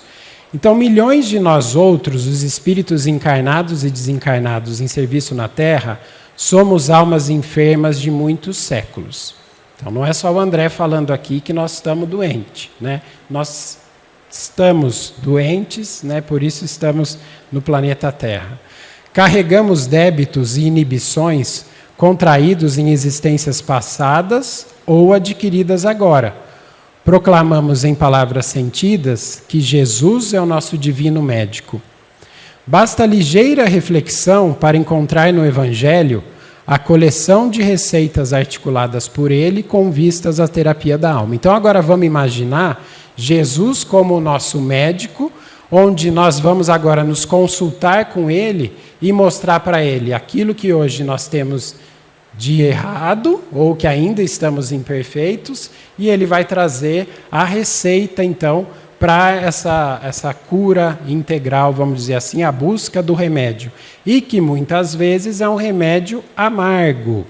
Então, milhões de nós outros, os espíritos encarnados e desencarnados em serviço na Terra, somos almas enfermas de muitos séculos. Então, não é só o André falando aqui que nós estamos doentes, né? Nós estamos doentes, né? Por isso estamos no planeta Terra. Carregamos débitos e inibições contraídos em existências passadas ou adquiridas agora. Proclamamos em palavras sentidas que Jesus é o nosso divino médico. Basta ligeira reflexão para encontrar no Evangelho a coleção de receitas articuladas por ele com vistas à terapia da alma. Então agora vamos imaginar Jesus como o nosso médico, onde nós vamos agora nos consultar com ele e mostrar para ele aquilo que hoje nós temos de errado, ou que ainda estamos imperfeitos, e ele vai trazer a receita, então, para essa cura integral, vamos dizer assim, a busca do remédio. E que muitas vezes é um remédio amargo.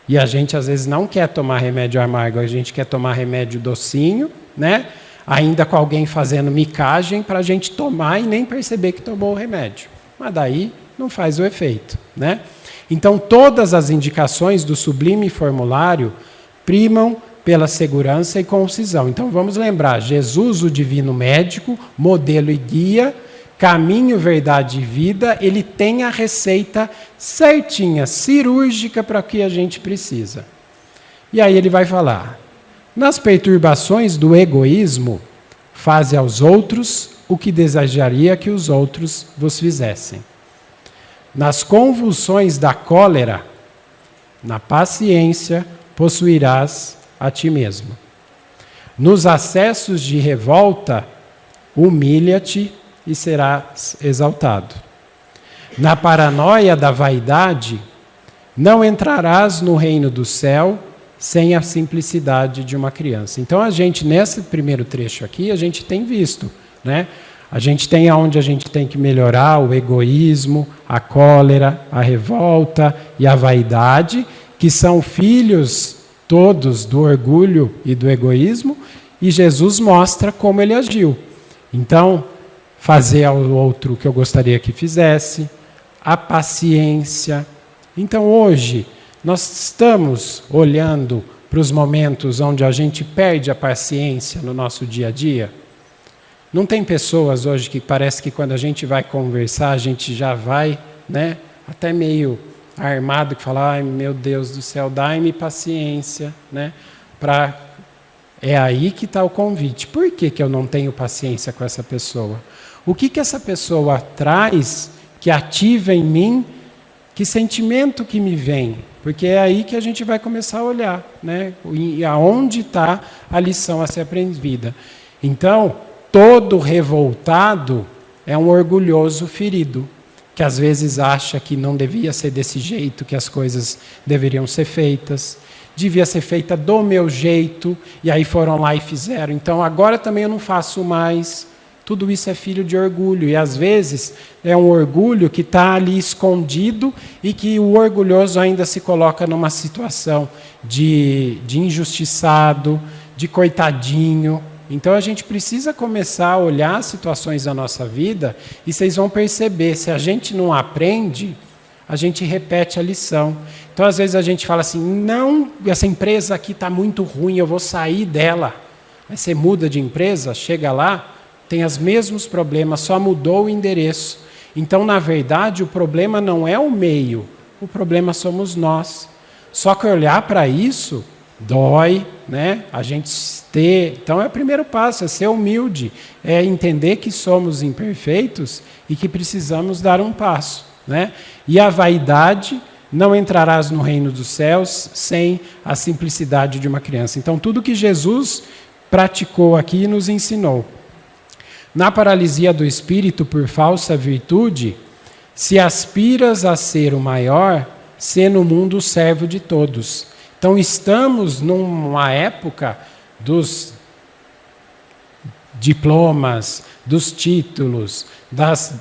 E a gente às vezes não quer tomar remédio amargo, a gente quer tomar remédio docinho, né? Ainda com alguém fazendo micagem para a gente tomar e nem perceber que tomou o remédio. Mas daí não faz o efeito, né? Então, todas as indicações do sublime formulário primam pela segurança e concisão. Então, vamos lembrar, Jesus, o divino médico, modelo e guia, caminho, verdade e vida, ele tem a receita certinha, cirúrgica para o que a gente precisa. E aí ele vai falar, nas perturbações do egoísmo, faze aos outros o que desejaria que os outros vos fizessem. Nas convulsões da cólera, na paciência, possuirás a ti mesmo. Nos acessos de revolta, humilha-te e serás exaltado. Na paranoia da vaidade, não entrarás no reino do céu sem a simplicidade de uma criança. Então, a gente, nesse primeiro trecho aqui, a gente tem visto, né? A gente tem aonde a gente tem que melhorar o egoísmo, a cólera, a revolta e a vaidade, que são filhos todos do orgulho e do egoísmo, e Jesus mostra como ele agiu. Então, fazer ao outro o que eu gostaria que fizesse, a paciência. Então, hoje, nós estamos olhando para os momentos onde a gente perde a paciência no nosso dia a dia. Não tem pessoas hoje que parece que quando a gente vai conversar, a gente já vai, né, até meio armado, que fala, ai meu Deus do céu, dai-me paciência, né? É aí que está o convite. Por que eu não tenho paciência com essa pessoa? O que essa pessoa traz que ativa em mim? Que sentimento que me vem? Porque é aí que a gente vai começar a olhar, né? E aonde está a lição a ser aprendida. Então, todo revoltado é um orgulhoso ferido, que às vezes acha que não devia ser desse jeito, que as coisas deveriam ser feitas, devia ser feita do meu jeito, e aí foram lá e fizeram. Então agora também eu não faço mais. Tudo isso é filho de orgulho, e às vezes é um orgulho que está ali escondido e que o orgulhoso ainda se coloca numa situação de injustiçado, de coitadinho. Então a gente precisa começar a olhar as situações da nossa vida e vocês vão perceber, se a gente não aprende, a gente repete a lição. Então às vezes a gente fala assim, não, essa empresa aqui está muito ruim, eu vou sair dela. Aí você muda de empresa, chega lá, tem os mesmos problemas, só mudou o endereço. Então na verdade o problema não é o meio, o problema somos nós. Só que olhar para isso dói, né? A gente ter. Então é o primeiro passo, é ser humilde, é entender que somos imperfeitos e que precisamos dar um passo, né? E a vaidade, não entrarás no reino dos céus sem a simplicidade de uma criança. Então tudo que Jesus praticou aqui nos ensinou. Na paralisia do espírito por falsa virtude, se aspiras a ser o maior, sê no mundo o servo de todos. Então estamos numa época dos diplomas, dos títulos, das...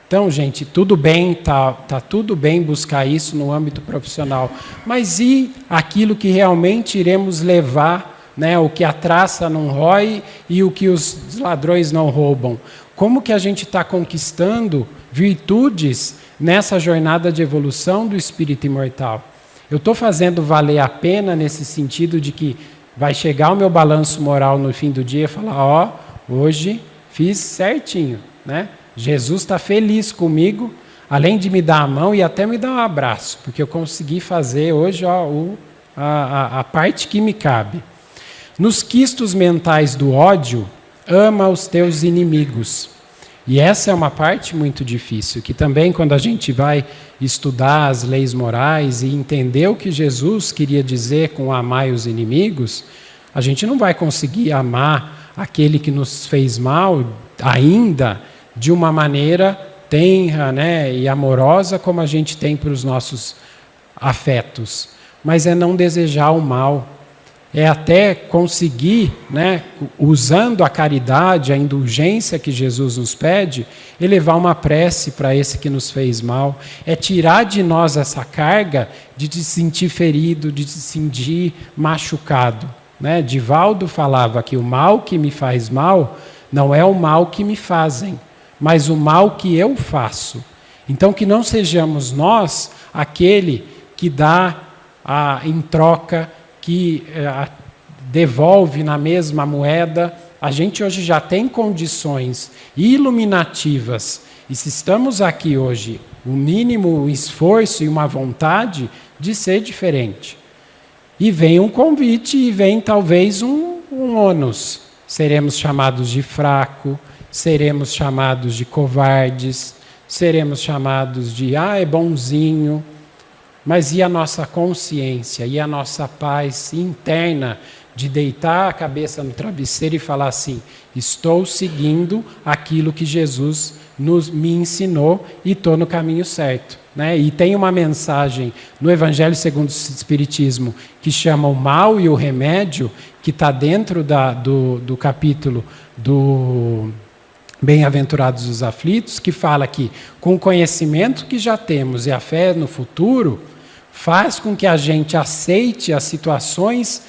Então, gente, tudo bem, tá tudo bem buscar isso no âmbito profissional, mas e aquilo que realmente iremos levar, né, o que a traça não rói e o que os ladrões não roubam? Como que a gente está conquistando virtudes nessa jornada de evolução do espírito imortal? Eu estou fazendo valer a pena nesse sentido de que vai chegar o meu balanço moral no fim do dia e falar, ó, hoje fiz certinho, né? Jesus está feliz comigo, além de me dar a mão e até me dar um abraço, porque eu consegui fazer hoje a parte que me cabe. Nos quistos mentais do ódio, ama os teus inimigos. E essa é uma parte muito difícil, que também quando a gente vai estudar as leis morais e entender o que Jesus queria dizer com amai os inimigos, a gente não vai conseguir amar aquele que nos fez mal ainda de uma maneira tenra, né, e amorosa como a gente tem para os nossos afetos. Mas é não desejar o mal. É até conseguir, né, usando a caridade, a indulgência que Jesus nos pede, elevar uma prece para esse que nos fez mal. É tirar de nós essa carga de se sentir ferido, de se sentir machucado. Né? Divaldo falava que o mal que me faz mal não é o mal que me fazem, mas o mal que eu faço. Então, que não sejamos nós aquele que dá em troca, que devolve na mesma moeda. A gente hoje já tem condições iluminativas, e se estamos aqui hoje, o mínimo esforço e uma vontade de ser diferente. E vem um convite e vem talvez um ônus. Seremos chamados de fraco, seremos chamados de covardes, seremos chamados de é bonzinho. Mas e a nossa consciência, e a nossa paz interna de deitar a cabeça no travesseiro e falar assim, estou seguindo aquilo que Jesus me ensinou e estou no caminho certo. Né? E tem uma mensagem no Evangelho segundo o Espiritismo que chama o mal e o remédio, que está dentro do capítulo do Bem-aventurados os aflitos, que fala que com o conhecimento que já temos e a fé no futuro, faz com que a gente aceite as situações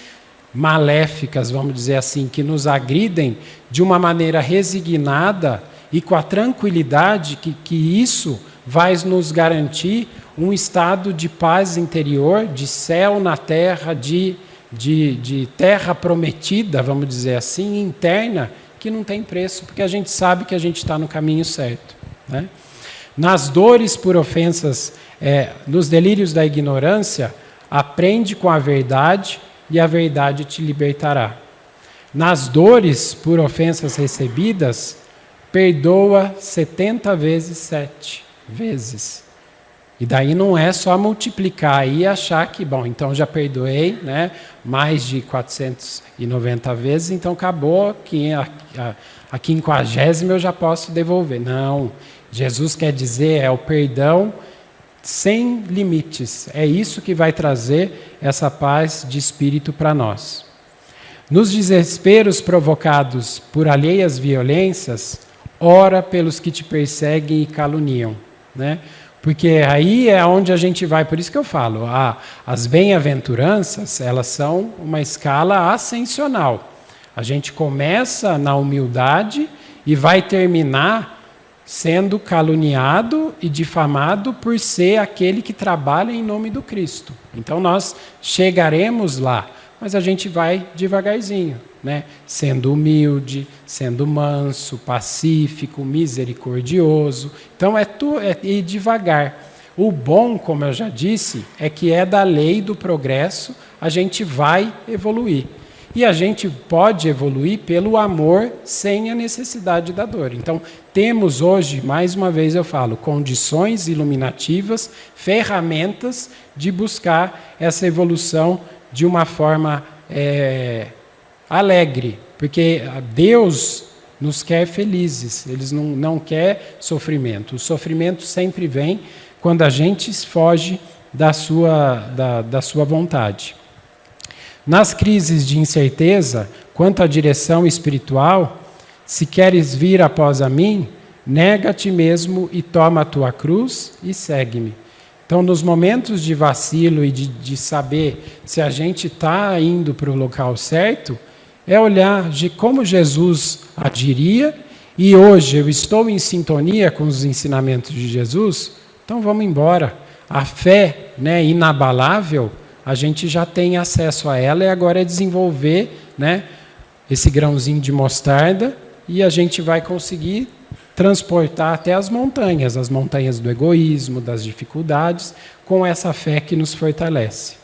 maléficas, vamos dizer assim, que nos agridem de uma maneira resignada e com a tranquilidade que isso vai nos garantir um estado de paz interior, de céu na terra, de terra prometida, vamos dizer assim, interna, que não tem preço, porque a gente sabe que a gente está no caminho certo. Né? Nas dores por ofensas, nos delírios da ignorância, aprende com a verdade e a verdade te libertará. Nas dores por ofensas recebidas, perdoa 70 vezes 7 vezes. E daí não é só multiplicar e achar que, bom, então já perdoei, né, mais de 490 vezes, então acabou, a 50ª eu já posso devolver. Não, Jesus quer dizer, é o perdão sem limites. É isso que vai trazer essa paz de espírito para nós. Nos desesperos provocados por alheias violências, ora pelos que te perseguem e caluniam, né? Porque aí é onde a gente vai, por isso que eu falo, as bem-aventuranças, elas são uma escala ascensional. A gente começa na humildade e vai terminar sendo caluniado e difamado por ser aquele que trabalha em nome do Cristo. Então nós chegaremos lá, mas a gente vai devagarzinho, né? Sendo humilde, sendo manso, pacífico, misericordioso. Então é ir devagar. O bom, como eu já disse, é que é da lei do progresso, a gente vai evoluir. E a gente pode evoluir pelo amor sem a necessidade da dor. Então, temos hoje, mais uma vez eu falo, condições iluminativas, ferramentas de buscar essa evolução de uma forma alegre. Porque Deus nos quer felizes, eles não quer sofrimento. O sofrimento sempre vem quando a gente foge da sua vontade. Nas crises de incerteza, quanto à direção espiritual, se queres vir após a mim, nega a ti mesmo e toma a tua cruz e segue-me. Então, nos momentos de vacilo e de saber se a gente está indo para o local certo, é olhar de como Jesus agiria, e hoje eu estou em sintonia com os ensinamentos de Jesus, então vamos embora. A fé, né, inabalável, a gente já tem acesso a ela, e agora é desenvolver, né, esse grãozinho de mostarda, e a gente vai conseguir transportar até as montanhas do egoísmo, das dificuldades, com essa fé que nos fortalece.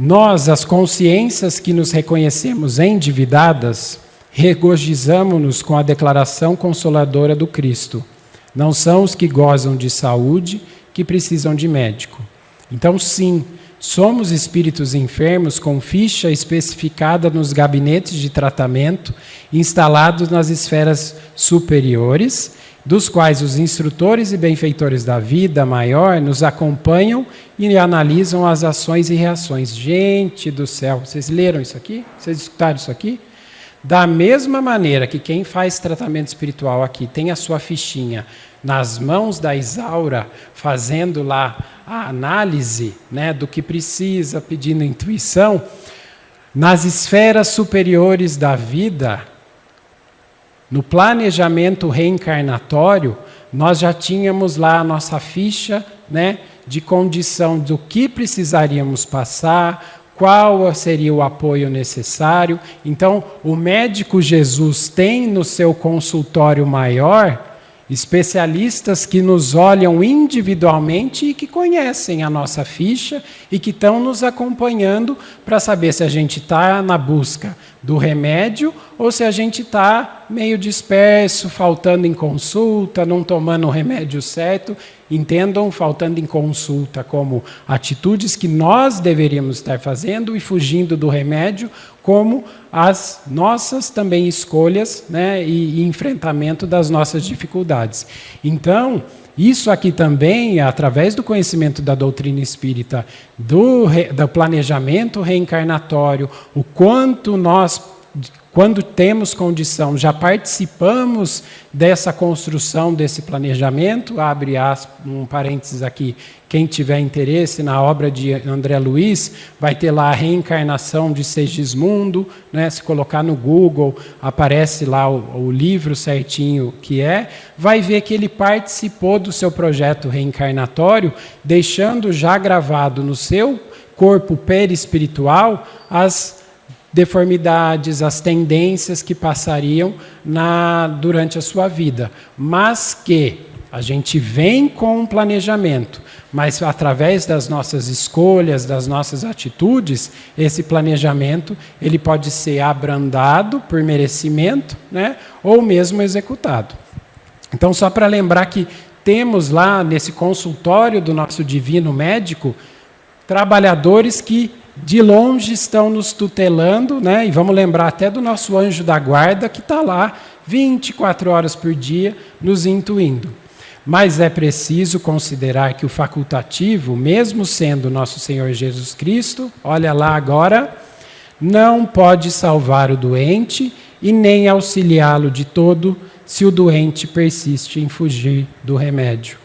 Nós, as consciências que nos reconhecemos endividadas, regozijamo-nos com a declaração consoladora do Cristo. Não são os que gozam de saúde que precisam de médico. Então, sim, somos espíritos enfermos com ficha especificada nos gabinetes de tratamento instalados nas esferas superiores, dos quais os instrutores e benfeitores da vida maior nos acompanham e analisam as ações e reações. Gente do céu, vocês leram isso aqui? Vocês escutaram isso aqui? Da mesma maneira que quem faz tratamento espiritual aqui tem a sua fichinha nas mãos da Isaura, fazendo lá a análise, né, do que precisa, pedindo intuição, nas esferas superiores da vida, no planejamento reencarnatório, nós já tínhamos lá a nossa ficha, né, de condição do que precisaríamos passar, qual seria o apoio necessário. Então, o médico Jesus tem no seu consultório maior especialistas que nos olham individualmente e que conhecem a nossa ficha e que estão nos acompanhando para saber se a gente está na busca do remédio ou se a gente está meio disperso, faltando em consulta, não tomando o remédio certo. Entendam, faltando em consulta como atitudes que nós deveríamos estar fazendo e fugindo do remédio, como as nossas também escolhas, né, e enfrentamento das nossas dificuldades. Então, isso aqui também, através do conhecimento da doutrina espírita, do planejamento reencarnatório, o quanto nós, quando temos condição, já participamos dessa construção, desse planejamento. Abre um parênteses aqui, quem tiver interesse na obra de André Luiz, vai ter lá a reencarnação de Segismundo, né? Se colocar no Google, aparece lá o livro certinho que é, vai ver que ele participou do seu projeto reencarnatório, deixando já gravado no seu corpo perispiritual as deformidades, as tendências que passariam durante a sua vida. Mas que a gente vem com um planejamento, mas através das nossas escolhas, das nossas atitudes, esse planejamento ele pode ser abrandado por merecimento, né, ou mesmo executado. Então, só para lembrar que temos lá nesse consultório do nosso divino médico trabalhadores que de longe estão nos tutelando, né? E vamos lembrar até do nosso anjo da guarda que está lá 24 horas por dia nos intuindo. Mas é preciso considerar que o facultativo, mesmo sendo nosso Senhor Jesus Cristo, olha lá agora, não pode salvar o doente e nem auxiliá-lo de todo se o doente persiste em fugir do remédio.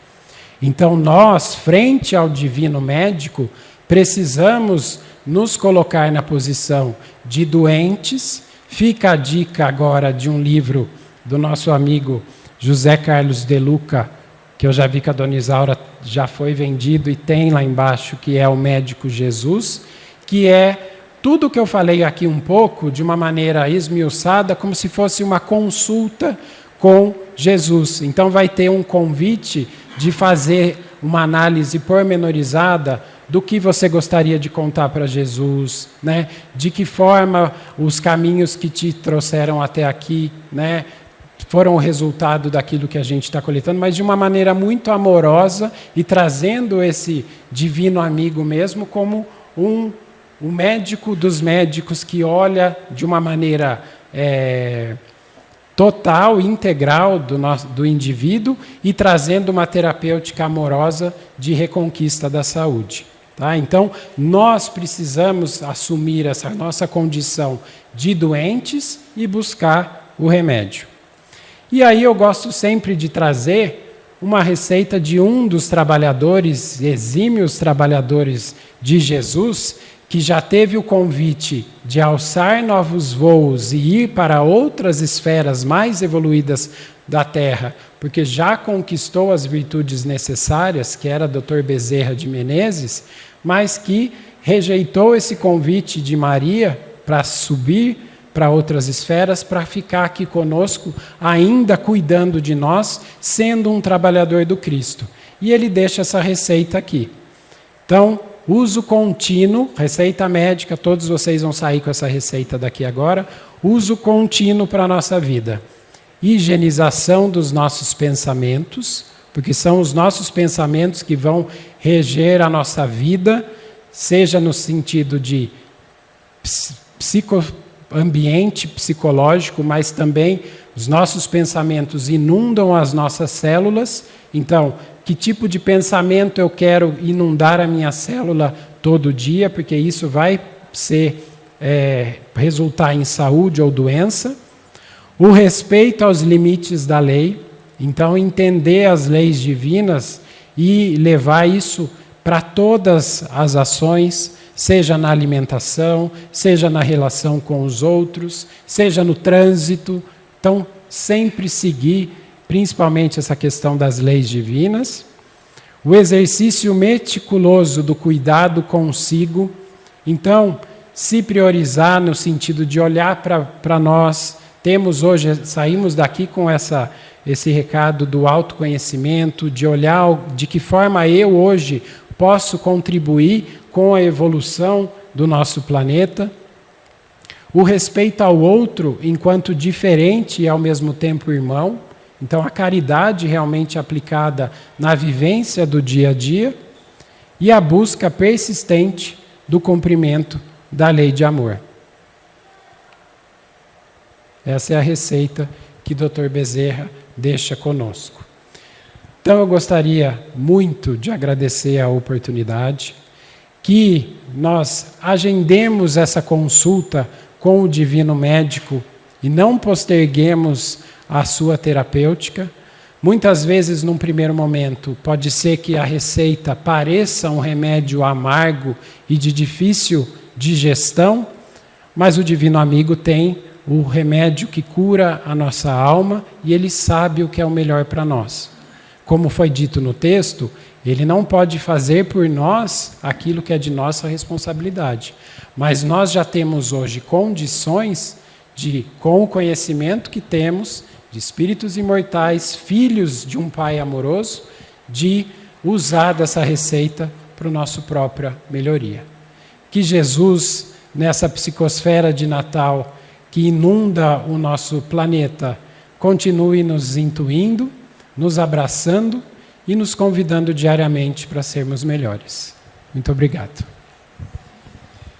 Então nós, frente ao divino médico, precisamos nos colocar na posição de doentes. Fica a dica agora de um livro do nosso amigo José Carlos de Luca, que eu já vi que a Dona Isaura já foi vendido e tem lá embaixo, que é o Médico Jesus, que é tudo o que eu falei aqui um pouco, de uma maneira esmiuçada, como se fosse uma consulta com Jesus. Então vai ter um convite de fazer uma análise pormenorizada do que você gostaria de contar para Jesus, né? De que forma os caminhos que te trouxeram até aqui, né, foram o resultado daquilo que a gente está coletando, mas de uma maneira muito amorosa e trazendo esse divino amigo mesmo como o médico dos médicos que olha de uma maneira total, integral do indivíduo e trazendo uma terapêutica amorosa de reconquista da saúde. Tá? Então, nós precisamos assumir essa nossa condição de doentes e buscar o remédio. E aí eu gosto sempre de trazer uma receita de um dos trabalhadores, exímios trabalhadores de Jesus, que já teve o convite de alçar novos voos e ir para outras esferas mais evoluídas da Terra, porque já conquistou as virtudes necessárias, que era Dr. Bezerra de Menezes, mas que rejeitou esse convite de Maria para subir para outras esferas, para ficar aqui conosco, ainda cuidando de nós, sendo um trabalhador do Cristo. E ele deixa essa receita aqui. Então, uso contínuo, receita médica, todos vocês vão sair com essa receita daqui agora, uso contínuo para a nossa vida. Higienização dos nossos pensamentos, porque são os nossos pensamentos que vão reger a nossa vida, seja no sentido de ambiente psicológico, mas também os nossos pensamentos inundam as nossas células. Então, que tipo de pensamento eu quero inundar a minha célula todo dia, porque isso vai resultar em saúde ou doença. O respeito aos limites da lei, então entender as leis divinas e levar isso para todas as ações, seja na alimentação, seja na relação com os outros, seja no trânsito. Então, sempre seguir, principalmente essa questão das leis divinas. O exercício meticuloso do cuidado consigo. Então, se priorizar no sentido de olhar para nós. Temos hoje, saímos daqui com esse recado do autoconhecimento, de olhar de que forma eu hoje posso contribuir com a evolução do nosso planeta. O respeito ao outro enquanto diferente e ao mesmo tempo irmão. Então, a caridade realmente aplicada na vivência do dia a dia. E a busca persistente do cumprimento da lei de amor. Essa é a receita que Dr. Bezerra deixa conosco. Então, eu gostaria muito de agradecer a oportunidade, que nós agendemos essa consulta com o Divino Médico e não posterguemos a sua terapêutica. Muitas vezes, num primeiro momento, pode ser que a receita pareça um remédio amargo e de difícil digestão, mas o Divino Amigo tem o remédio que cura a nossa alma e ele sabe o que é o melhor para nós. Como foi dito no texto, ele não pode fazer por nós aquilo que é de nossa responsabilidade. Mas nós já temos hoje condições de, com o conhecimento que temos, de espíritos imortais, filhos de um Pai amoroso, de usar dessa receita para a nossa própria melhoria. Que Jesus, nessa psicosfera de Natal, que inunda o nosso planeta, continue nos intuindo, nos abraçando e nos convidando diariamente para sermos melhores. Muito obrigado.